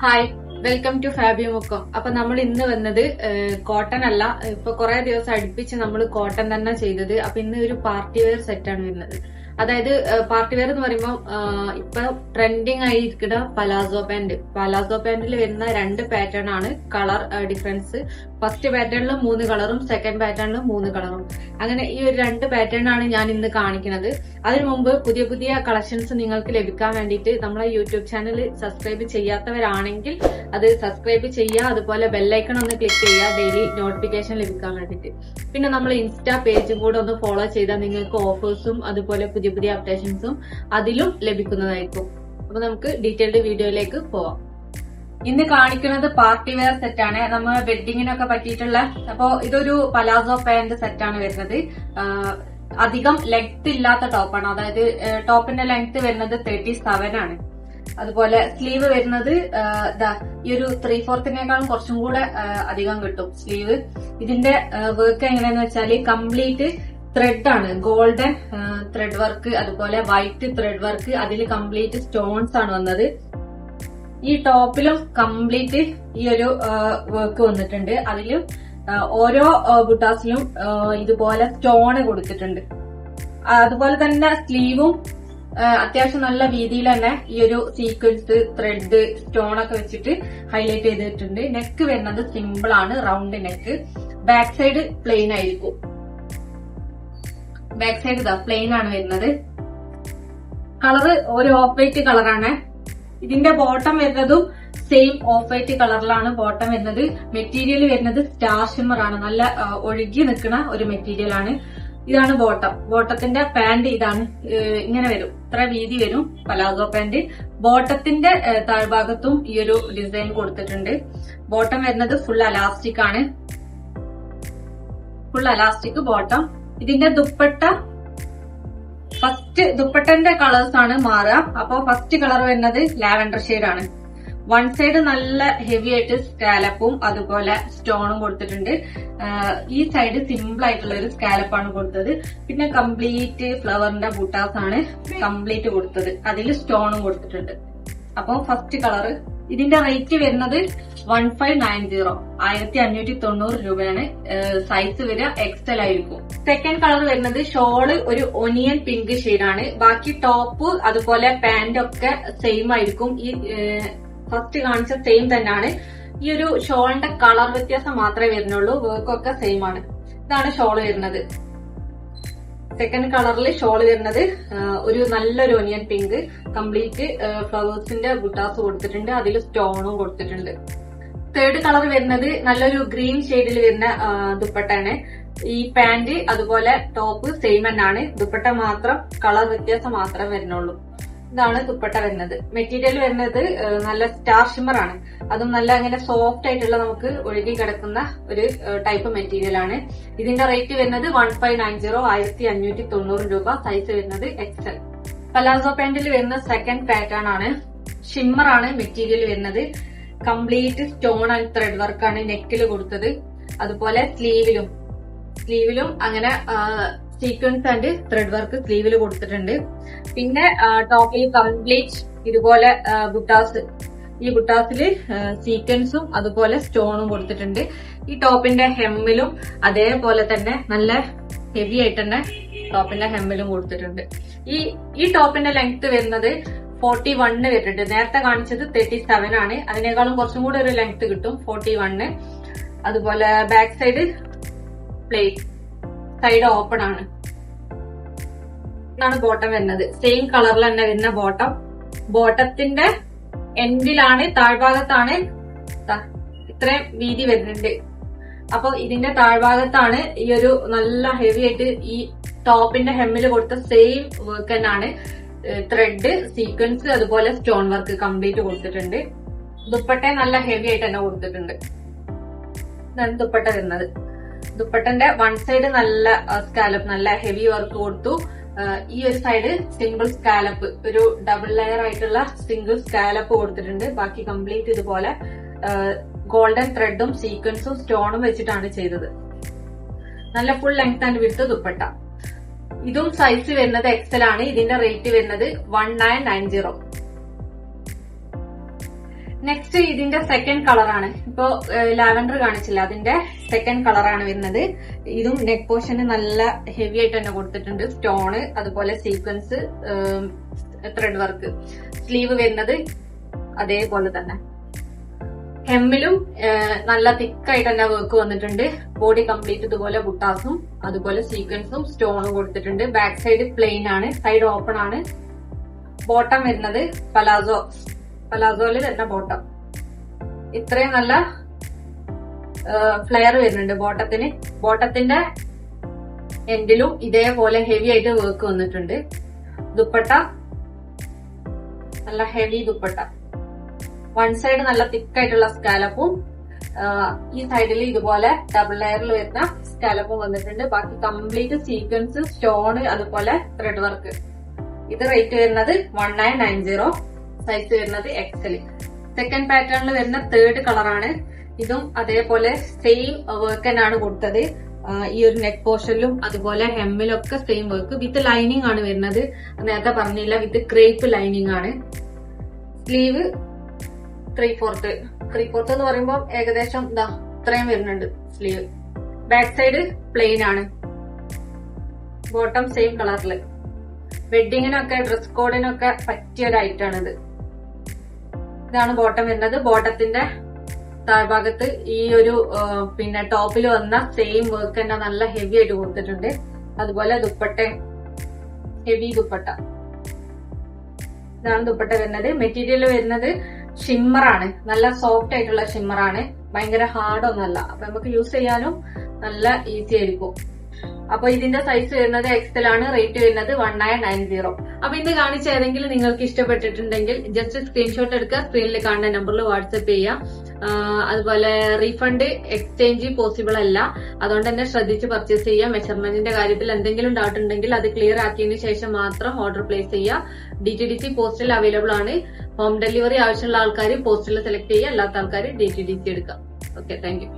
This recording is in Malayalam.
Hi, welcome to Fabi Mukkam. അപ്പൊ നമ്മൾ ഇന്ന് വന്നത് കോട്ടൺ അല്ല. ഇപ്പൊ കുറെ ദിവസം അടുപ്പിച്ച് നമ്മൾ കോട്ടൺ തന്നെ ചെയ്തത്. അപ്പൊ ഇന്ന് ഒരു പാർട്ടി വെയർ സെറ്റാണ് വരുന്നത്. അതായത് പാർട്ടി വെയർ എന്ന് പറയുമ്പോൾ ഇപ്പൊ ട്രെൻഡിങ് ആയിരിക്കുന്ന പലാസോ പാന്റിൽ വരുന്ന രണ്ട് പാറ്റേൺ ആണ് കളർ ഡിഫറൻസ്. ഫസ്റ്റ് പാറ്റേണിൽ 3 കളറും സെക്കൻഡ് പാറ്റേണിൽ 3 കളറും. അങ്ങനെ ഈ ഒരു 2 പാറ്റേൺ ആണ് ഞാൻ ഇന്ന് കാണിക്കുന്നത്. അതിനു മുമ്പ് പുതിയ പുതിയ കളക്ഷൻസ് നിങ്ങൾക്ക് ലഭിക്കാൻ വേണ്ടിയിട്ട് നമ്മളെ യൂട്യൂബ് ചാനൽ സബ്സ്ക്രൈബ് ചെയ്യാത്തവരാണെങ്കിൽ അത് സബ്സ്ക്രൈബ് ചെയ്യുക. അതുപോലെ ബെല്ലൈക്കൺ ഒന്ന് ക്ലിക്ക് ചെയ്യുക, ഡെയിലി നോട്ടിഫിക്കേഷൻ ലഭിക്കാൻ വേണ്ടിയിട്ട്. പിന്നെ നമ്മൾ ഇൻസ്റ്റാ പേജും കൂടെ ഒന്ന് ഫോളോ ചെയ്താൽ നിങ്ങൾക്ക് ഓഫേഴ്സും അതുപോലെ പുതിയ പുതിയ അപ്ഡേഷൻസും അതിലും ലഭിക്കുന്നതായിരിക്കും. അപ്പൊ നമുക്ക് ഡീറ്റെയിൽഡ് വീഡിയോയിലേക്ക് പോവാം. ഇന്ന് കാണിക്കുന്നത് പാർട്ടി വെയർ സെറ്റാണ്. നമ്മൾ വെഡിങ്ങിനൊക്കെ പറ്റിയിട്ടുള്ള. അപ്പോ ഇതൊരു പലാസോ പാന്റ് സെറ്റാണ് വരുന്നത്. അധികം ലെങ്ത് ഇല്ലാത്ത ടോപ്പാണ്. അതായത് ടോപ്പിന്റെ ലെങ്ത് വരുന്നത് 37 ആണ്. അതുപോലെ സ്ലീവ് വരുന്നത് ഈ ഒരു 3/4 കുറച്ചും കൂടെ അധികം കിട്ടും സ്ലീവ്. ഇതിന്റെ വർക്ക് എങ്ങനെയാന്ന് വെച്ചാല് കംപ്ലീറ്റ് ത്രെഡ് ആണ്. ഗോൾഡൻ ത്രെഡ് വർക്ക്, അതുപോലെ വൈറ്റ് ത്രെഡ് വർക്ക്, അതിൽ കംപ്ലീറ്റ് സ്റ്റോൺസ് ആണ് വന്നത്. ഈ ടോപ്പിലും കംപ്ലീറ്റ് ഈ ഒരു വർക്ക് വന്നിട്ടുണ്ട്. അതിലും ഓരോ ബുട്ടാസിലും ഇതുപോലെ സ്റ്റോൺ കൊടുത്തിട്ടുണ്ട്. അതുപോലെ തന്നെ സ്ലീവും അത്യാവശ്യം നല്ല രീതിയിൽ തന്നെ ഈ ഒരു സീക്വൻസ് ത്രെഡ് സ്റ്റോൺ ഒക്കെ വെച്ചിട്ട് ഹൈലൈറ്റ് ചെയ്തിട്ടുണ്ട്. നെക്ക് വരുന്നത് സിമ്പിൾ ആണ്, round neck. Back side plain ആയിരിക്കും. ബാക്ക് സൈഡ് പ്ലെയിൻ ആണ് വരുന്നത്. കളറ് ഒരു ഓഫ് വൈറ്റ് കളറാണ്. ഇതിന്റെ ബോട്ടം വരുന്നതും സെയിം ഓഫ് വൈറ്റ് കളറിലാണ് ബോട്ടം വരുന്നത്. മെറ്റീരിയൽ വരുന്നത് സ്റ്റാർ ഷിമ്മർ ആണ്. നല്ല ഒഴുകി നിൽക്കുന്ന ഒരു മെറ്റീരിയൽ ആണ്. ഇതാണ് ബോട്ടം. ബോട്ടത്തിന്റെ പാന്റ് ഇതാണ്. ഇങ്ങനെ വരും, ഇത്ര വീതി വരും പലാസോ പാന്റ്. ബോട്ടത്തിന്റെ താഴ്ഭാഗത്തും ഈ ഒരു ഡിസൈൻ കൊടുത്തിട്ടുണ്ട്. ബോട്ടം വരുന്നത് ഫുൾ അലാസ്റ്റിക് ആണ്. Full elastic bottom. ഇതിന്റെ ദുപ്പട്ട ഫസ്റ്റ് ദുപ്പട്ടന്റെ കളേഴ്സ് ആണ് മാറുക. അപ്പൊ ഫസ്റ്റ് കളർ വരുന്നത് ലാവൻഡർ ഷെയ്ഡ് ആണ്. വൺ സൈഡ് നല്ല ഹെവി ആയിട്ട് സ്കാലപ്പും അതുപോലെ സ്റ്റോണും കൊടുത്തിട്ടുണ്ട്. ഈ സൈഡ് സിമ്പിൾ ആയിട്ടുള്ള ഒരു സ്കാലപ്പാണ് കൊടുത്തത്. പിന്നെ കംപ്ലീറ്റ് ഫ്ലവറിന്റെ ബൂട്ടാസ് ആണ് കംപ്ലീറ്റ് കൊടുത്തത്. അതിൽ സ്റ്റോണും കൊടുത്തിട്ടുണ്ട്. അപ്പൊ ഫസ്റ്റ് കളർ. ഇതിന്റെ റേറ്റ് വരുന്നത് 1590, 1590 രൂപയാണ്. സൈസ് വരിക എക്സൽ ആയിരിക്കും. സെക്കൻഡ് കളർ വരുന്നത് ഷോള് ഒരു ഒനിയൻ പിങ്ക് ഷെയ്ഡാണ്. ബാക്കി ടോപ്പ് അതുപോലെ പാന്റ് ഒക്കെ സെയിം ആയിരിക്കും. ഈ ഫസ്റ്റ് കാണിച്ച സെയിം തന്നെയാണ്. ഈ ഒരു ഷോളിന്റെ കളർ വ്യത്യാസം മാത്രമേ വരുന്നുള്ളൂ. വർക്കൊക്കെ സെയിം ആണ്. ഇതാണ് ഷോള് വരുന്നത്. സെക്കൻഡ് കളറിൽ ഷോള് വരുന്നത് ഒരു നല്ലൊരു ഒനിയൻ പിങ്ക്. കംപ്ലീറ്റ് ഫ്ലവേഴ്സിന്റെ ബുട്ടാസ് കൊടുത്തിട്ടുണ്ട്. അതിൽ സ്റ്റോണും കൊടുത്തിട്ടുണ്ട്. തേർഡ് കളർ വരുന്നത് നല്ലൊരു ഗ്രീൻ ഷെയ്ഡിൽ വരുന്ന ദുപ്പട്ടയാണ്. ഈ പാന്റ് അതുപോലെ ടോപ്പ് സെയിം തന്നെയാണ്. ദുപ്പട്ട മാത്രം കളർ വ്യത്യാസം മാത്രമേ വരുന്നുള്ളൂ. ഇതാണ് ദുപ്പട്ട വരുന്നത്. മെറ്റീരിയൽ വരുന്നത് നല്ല സ്റ്റാർ ഷിമ്മർ ആണ്. അതും നല്ല അങ്ങനെ സോഫ്റ്റ് ആയിട്ടുള്ള നമുക്ക് ഒഴുകി കിടക്കുന്ന ഒരു ടൈപ്പ് മെറ്റീരിയൽ ആണ്. ഇതിന്റെ റേറ്റ് വരുന്നത് 1590, 1590 രൂപ. സൈസ് വരുന്നത് എക്സൽ. പലാസോ പാന്റിൽ വരുന്ന സെക്കൻഡ് പാറ്റേൺ ആണ്. ഷിമ്മർ ആണ് മെറ്റീരിയൽ വരുന്നത്. കംപ്ലീറ്റ് സ്റ്റോൺ ആൻഡ് ത്രെഡ് വർക്കാണ് നെക്കിൽ കൊടുത്തത്. അതുപോലെ സ്ലീവിലും അങ്ങനെ സീക്വൻസ് ആൻഡ് ത്രെഡ് വർക്ക് സ്ലീവിൽ കൊടുത്തിട്ടുണ്ട്. പിന്നെ ടോപ്പിൽ കംപ്ലീറ്റ് ഇതുപോലെ ബുട്ടാസ്. ഈ ബുട്ടാസില് സീക്വൻസും അതുപോലെ സ്റ്റോണും കൊടുത്തിട്ടുണ്ട്. ഈ ടോപ്പിന്റെ ഹെമ്മിലും അതേപോലെ തന്നെ നല്ല ഹെവി ആയിട്ട് തന്നെ ടോപ്പിന്റെ ഹെമ്മിലും കൊടുത്തിട്ടുണ്ട്. ഈ ടോപ്പിന്റെ ലെങ്ത് വരുന്നത് 41 വരുന്നുണ്ട്. നേരത്തെ കാണിച്ചത് 37 ആണ്. അതിനേക്കാളും കുറച്ചും കൂടെ ഒരു ലെങ്ത് കിട്ടും, 41. അതുപോലെ back side plain, side open ആണ്. ഇതാണ് ബോട്ടം വരുന്നത്. സെയിം കളറിൽ തന്നെ വരുന്ന ബോട്ടം. ബോട്ടത്തിന്റെ എൻഡിലാണ്, താഴ്ഭാഗത്താണ് ഇത്രയും വീതി വരുന്നുണ്ട്. അപ്പൊ ഇതിന്റെ താഴ്ഭാഗത്താണ് ഈ ഒരു നല്ല ഹെവി ആയിട്ട് ഈ ടോപ്പിന്റെ ഹെമ്മിൽ കൊടുത്ത സെയിം വർക്ക് തന്നെയാണ്. ത്രെഡ്, സീക്വൻസ് അതുപോലെ സ്റ്റോൺ വർക്ക് കംപ്ലീറ്റ് കൊടുത്തിട്ടുണ്ട്. ദുപ്പട്ട നല്ല ഹെവി ആയിട്ട് തന്നെ കൊടുത്തിട്ടുണ്ട്. ഇതാണ് ദുപ്പട്ട വരുന്നത്. ദുപ്പട്ടന്റെ വൺ സൈഡ് നല്ല സ്കാലപ്പ്, നല്ല ഹെവി വർക്ക് കൊടുത്തു. ഈ ഒരു സൈഡ് സിംഗിൾ സ്കാലപ്പ്, ഒരു ഡബിൾ ലെയർ ആയിട്ടുള്ള സിംഗിൾ സ്കാലപ്പ് കൊടുത്തിട്ടുണ്ട്. ബാക്കി കംപ്ലീറ്റ് ഇതുപോലെ ഗോൾഡൻ ത്രെഡും സീക്വൻസും സ്റ്റോണും വെച്ചിട്ടാണ് ചെയ്തത്. നല്ല full length and width dupatta. ഇതും സൈസ് വരുന്നത് എക്സൽ ആണ്. ഇതിന്റെ റേറ്റ് വരുന്നത് 1990. നെക്സ്റ്റ് ഇതിന്റെ സെക്കൻഡ് കളറാണ്. ഇപ്പോ ലാവൻഡർ കാണിച്ചില്ല, അതിന്റെ സെക്കൻഡ് കളറാണ് വരുന്നത്. ഇതും നെക്ക് പോർഷന് നല്ല ഹെവി ആയിട്ട് തന്നെ കൊടുത്തിട്ടുണ്ട്. സ്റ്റോണ്, അതുപോലെ സീക്വൻസ്, ത്രെഡ് വർക്ക്. സ്ലീവ് വരുന്നത് അതേപോലെ തന്നെ. ഹെമ്മിലും നല്ല തിക്കായിട്ട് തന്നെ വർക്ക് വന്നിട്ടുണ്ട്. ബോഡി കംപ്ലീറ്റ് ഇതുപോലെ ബുട്ടാസും അതുപോലെ സീക്വൻസും സ്റ്റോണും കൊടുത്തിട്ടുണ്ട്. ബാക്ക് സൈഡ് പ്ലെയിൻ ആണ്, സൈഡ് ഓപ്പൺ ആണ്. ബോട്ടം വരുന്നത് പലാസോയില് തന്നെ ബോട്ടം. ഇത്രയും നല്ല ഫ്ലെയർ വരുന്നുണ്ട് ബോട്ടത്തിന്. ബോട്ടത്തിന്റെ എൻഡിലും ഇതേപോലെ ഹെവി ആയിട്ട് വർക്ക് വന്നിട്ടുണ്ട്. ദുപ്പട്ട നല്ല ഹെവി ദുപ്പട്ട. വൺ സൈഡ് നല്ല തിക്കായിട്ടുള്ള സ്കാലപ്പും ഈ സൈഡിൽ ഇതുപോലെ ഡബിൾ ലെയറിൽ വരുന്ന സ്കാലപ്പും വന്നിട്ടുണ്ട്. ബാക്കി കംപ്ലീറ്റ് സീക്വൻസ്, സ്റ്റോൺ, അതുപോലെ ത്രെഡ് വർക്ക്. ഇത് റേറ്റ് വരുന്നത് 1990. സൈസ് വരുന്നത് എക്സൽ. സെക്കൻഡ് പാറ്റേണിൽ വരുന്ന തേർഡ് കളറാണ്. ഇതും അതേപോലെ സെയിം വർക്ക് തന്നെയാണ് കൊടുത്തത്. ഈ ഒരു നെക്ക് പോർഷനിലും അതുപോലെ ഹെമ്മിലൊക്കെ സെയിം വർക്ക്. വിത്ത് ലൈനിങ് ആണ് വരുന്നത്. നേരത്തെ പറഞ്ഞില്ല, വിത്ത് ക്രേപ്പ് ലൈനിങ് ആണ്. സ്ലീവ് 3/4 എന്ന് പറയുമ്പോൾ ഏകദേശം ഇത്രയും വരുന്നുണ്ട് സ്ലീവ്. ബാക്ക് സൈഡ് പ്ലെയിൻ ആണ്. ബോട്ടം സെയിം കളറില്. വെഡിങ്ങിനൊക്കെ ഡ്രസ് കോഡിനൊക്കെ പറ്റിയ ഒരു ഐറ്റാണിത്. ഇതാണ് ബോട്ടം വരുന്നത്. ബോട്ടത്തിന്റെ താഴ്ഭാഗത്ത് ഈ ഒരു പിന്നെ ടോപ്പിൽ വന്ന സെയിം വർക്ക് തന്നെ നല്ല ഹെവി ആയിട്ട് കൊടുത്തിട്ടുണ്ട്. അതുപോലെ ദുപ്പട്ട ഹെവി ദുപ്പട്ട. ഇതാണ് ദുപ്പട്ട വരുന്നത്. മെറ്റീരിയൽ വരുന്നത് ഷിമ്മറാണ്. നല്ല സോഫ്റ്റ് ആയിട്ടുള്ള ഷിമ്മറാണ്. ഭയങ്കര ഹാർഡ് ഒന്നല്ല. അപ്പൊ നമുക്ക് യൂസ് ചെയ്യാനും നല്ല ഈസി ആയിരിക്കും. അപ്പൊ ഇതിന്റെ സൈസ് വരുന്നത് എക്സൽ ആണ്. റേറ്റ് വരുന്നത് 1990. അപ്പൊ ഇന്ന് കാണിച്ച ഏതെങ്കിലും നിങ്ങൾക്ക് ഇഷ്ടപ്പെട്ടിട്ടുണ്ടെങ്കിൽ ജസ്റ്റ് സ്ക്രീൻഷോട്ട് എടുക്കുക, സ്ക്രീനിൽ കാണുന്ന നമ്പറിൽ വാട്സ്ആപ്പ് ചെയ്യാം. അതുപോലെ റീഫണ്ട് എക്സ്ചേഞ്ച് പോസിബിൾ അല്ല. അതുകൊണ്ട് തന്നെ ശ്രദ്ധിച്ച് പർച്ചേസ് ചെയ്യുക. മെഷർമെന്റിന്റെ കാര്യത്തിൽ എന്തെങ്കിലും ഡൗട്ട് ഉണ്ടെങ്കിൽ അത് ക്ലിയർ ആക്കിയതിനു ശേഷം മാത്രം ഓർഡർ പ്ലേസ് ചെയ്യുക. DTDC പോസ്റ്റിൽ അവൈലബിൾ ആണ്. ഹോം ഡെലിവറി ആവശ്യമുള്ള ആൾക്കാർ പോസ്റ്റിൽ സെലക്ട് ചെയ്യുക, അല്ലാത്ത ആൾക്കാർ DTDC എടുക്കുക. Okay, thank you.